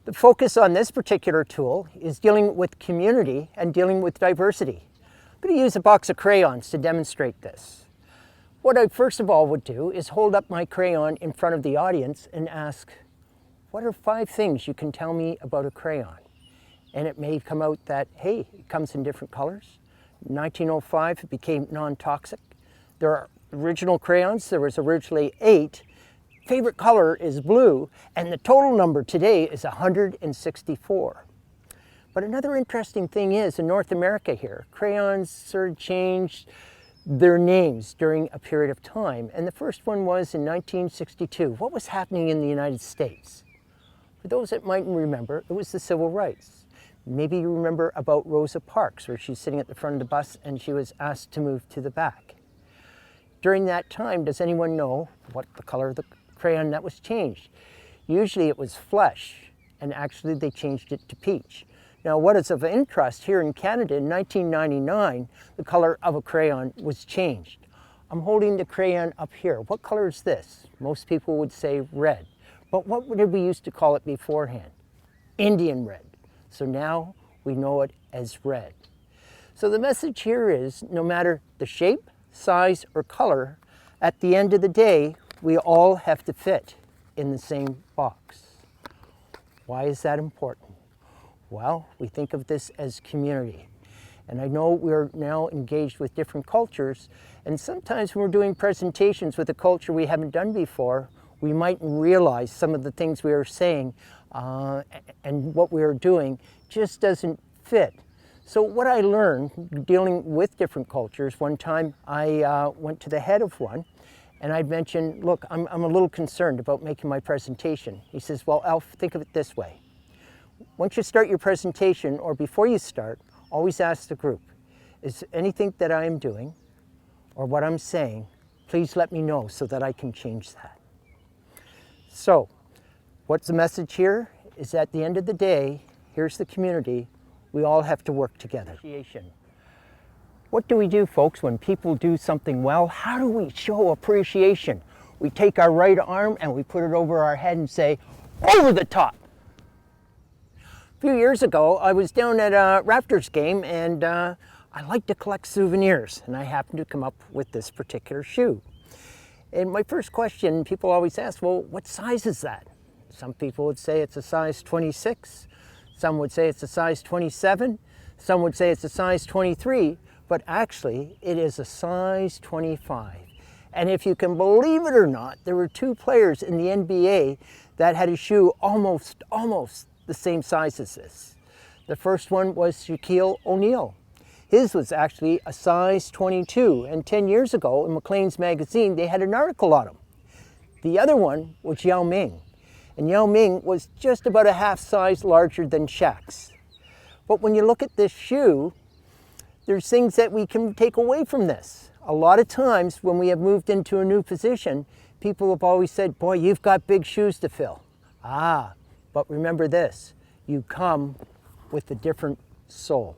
The focus on this particular tool is dealing with community and dealing with diversity. I'm going to use a box of crayons to demonstrate this. What I first of all would do is hold up my crayon in front of the audience and ask, what are 5 things you can tell me about a crayon? And it may come out that, hey, it comes in different colors. In 1905, it became non-toxic. There are original crayons, there was originally 8. Favorite color is blue, and the total number today is 164. But another interesting thing is, in North America here, crayons sort of changed their names during a period of time. And the first one was in 1962. What was happening in the United States? For those that mightn't remember, it was the civil rights. Maybe you remember about Rosa Parks, where she's sitting at the front of the bus and she was asked to move to the back. During that time, does anyone know what the color of the crayon that was changed? Usually it was flesh, and actually they changed it to peach. Now, what is of interest, here in Canada in 1999, the color of a crayon was changed. I'm holding the crayon up here. What color is this? Most people would say red. But what did we used to call it beforehand? Indian red. So now we know it as red. So the message here is, no matter the shape, size, or color, at the end of the day, we all have to fit in the same box. Why is that important? Well, we think of this as community. And I know we're now engaged with different cultures, and sometimes when we're doing presentations with a culture we haven't done before, we might realize some of the things we are saying and what we are doing just doesn't fit. So what I learned dealing with different cultures, one time I went to the head of one, and I'd mentioned, look, I'm a little concerned about making my presentation. He says, well, Alf, think of it this way. Once you start your presentation, or before you start, always ask the group, is anything that I am doing or what I'm saying, please let me know so that I can change that. So, what's the message here? Is at the end of the day, here's the community, we all have to work together. What do we do, folks, when people do something well? How do we show appreciation? We take our right arm and we put it over our head and say, over the top. A few years ago, I was down at a Raptors game, and I like to collect souvenirs, and I happened to come up with this particular shoe. And my first question, people always ask, well, what size is that? Some people would say it's a size 26. Some would say it's a size 27. Some would say it's a size 23. But actually, it is a size 25. And if you can believe it or not, there were 2 players in the NBA that had a shoe almost the same size as this. The first one was Shaquille O'Neal. His was actually a size 22, and 10 years ago in Maclean's magazine, they had an article on him. The other one was Yao Ming, and Yao Ming was just about a half size larger than Shaq's. But when you look at this shoe, there's things that we can take away from this. A lot of times when we have moved into a new position, people have always said, boy, you've got big shoes to fill. But remember this, you come with a different soul.